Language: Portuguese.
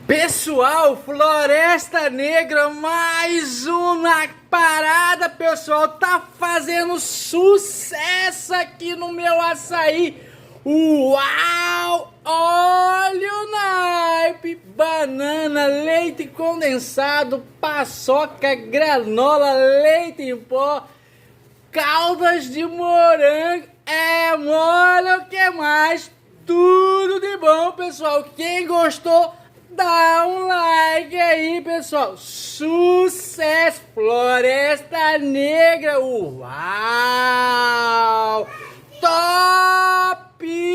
Pessoal, Floresta Negra, mais uma parada, pessoal, tá fazendo sucesso aqui no meu açaí. Uau! Olha o naipe, banana, leite condensado, paçoca, granola, leite em pó, caldas de morango, olha o que mais, tudo de bom, pessoal. Quem gostou, dá um like aí, pessoal. Sucesso, Floresta Negra. Uau! Topíssimo!